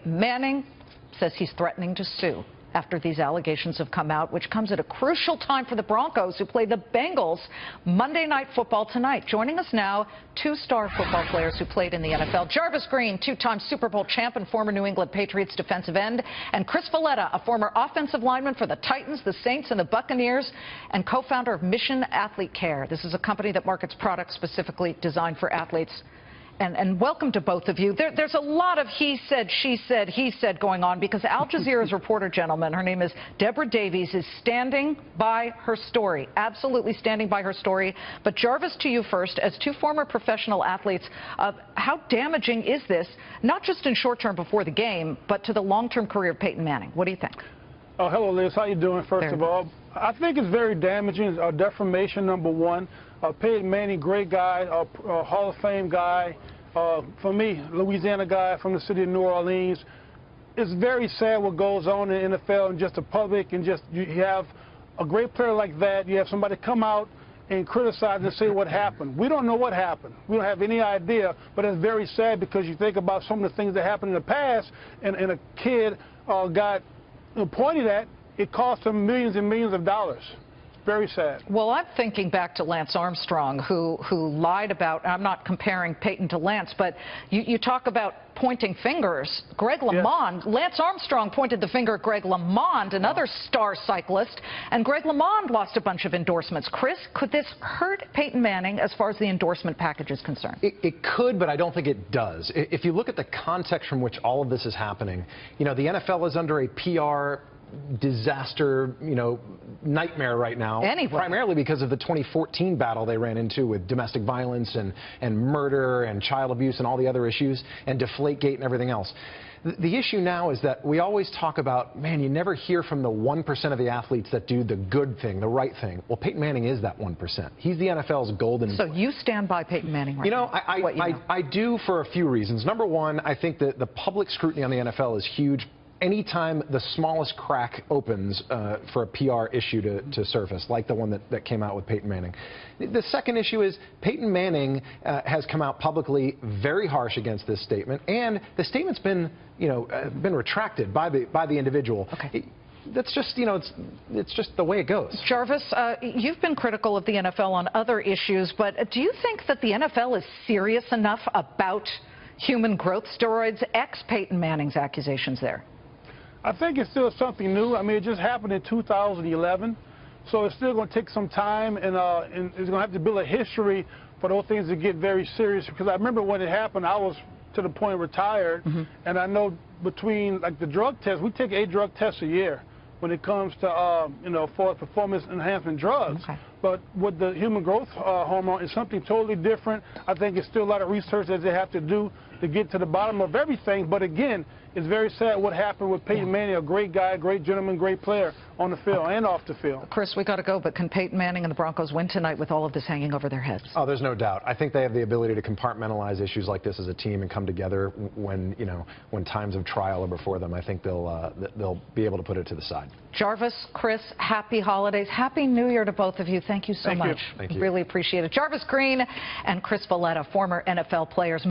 Manning says he's threatening to sue after these allegations have come out, which comes at a crucial time for the Broncos, who play the Bengals Monday Night Football tonight. Joining us now, two star football players who played in the NFL. Jarvis, two-time Super Bowl champ and former New England Patriots defensive end, and Chris Valletta, a former offensive lineman for the Titans, the Saints, and the Buccaneers, and co-founder of Mission Athlete Care. This is a company that markets products specifically designed for athletes. And welcome to both of you. There's a lot of he said, she said, he said going on because Al Jazeera's reporter, gentlemen, her name is Deborah Davies, is standing by her story, absolutely standing by her story. But Jarvis, to you first, as two former professional athletes, how damaging is this, not just in short term before the game, but to the long-term career of Peyton Manning? What do you think? Oh, hello, Liz. How you doing, first of all? I think it's very damaging. Defamation, number one. Peyton Manning, great guy, Hall of Fame guy. For me, Louisiana guy from the city of New Orleans. It's very sad what goes on in the NFL and just the public, and just you have a great player like that. You have somebody come out and criticize and say what happened. We don't know what happened. We don't have any idea, but it's very sad because you think about some of the things that happened in the past, and a kid got pointed at. It cost him millions and millions of dollars. Very sad. Well, I'm thinking back to Lance Armstrong, who lied about, I'm not comparing Peyton to Lance, but you talk about pointing fingers. Greg LeMond, yes. Lance Armstrong pointed the finger at Greg LeMond, another star cyclist, and Greg LeMond lost a bunch of endorsements. Chris, could this hurt Peyton Manning as far as the endorsement package is concerned? It could, but I don't think it does. If you look at the context from which all of this is happening, you know, the NFL is under a PR disaster, nightmare right now. Primarily because of the 2014 battle they ran into with domestic violence and murder and child abuse and all the other issues, and Deflategate and everything else. The issue now is that we always talk about, man, you never hear from the 1% of the athletes that do the good thing, the right thing. Well, Peyton Manning is that 1%. He's the NFL's golden. So you stand by Peyton Manning right now? I do for a few reasons. Number one, I think that the public scrutiny on the NFL is huge. Anytime the smallest crack opens for a PR issue to surface, like the one that came out with Peyton Manning. The second issue is Peyton Manning has come out publicly very harsh against this statement, and the statement's been retracted by the individual. Okay. That's just, it's just the way it goes. Jarvis, you've been critical of the NFL on other issues, but do you think that the NFL is serious enough about human growth steroids, Peyton Manning's accusations there? I think it's still something new. I mean, it just happened in 2011, so it's still going to take some time, and it's going to have to build a history for those things to get very serious. Because I remember when it happened, I was to the point retired, and I know between like the drug tests, we take 8 drug tests a year when it comes to for performance enhancement drugs. Okay. But with the human growth hormone, it's something totally different. I think it's still a lot of research that they have to do to get to the bottom of everything. But again, it's very sad what happened with Peyton Manning, a great guy, great gentleman, great player on the field and off the field. Chris, we got to go, but can Peyton Manning and the Broncos win tonight with all of this hanging over their heads? Oh, there's no doubt. I think they have the ability to compartmentalize issues like this as a team and come together when times of trial are before them. I think they'll be able to put it to the side. Jarvis, Chris, happy holidays. Happy New Year to both of you. Thank you so much. Thank you. Really appreciate it. Jarvis Green and Chris Valletta, former NFL players.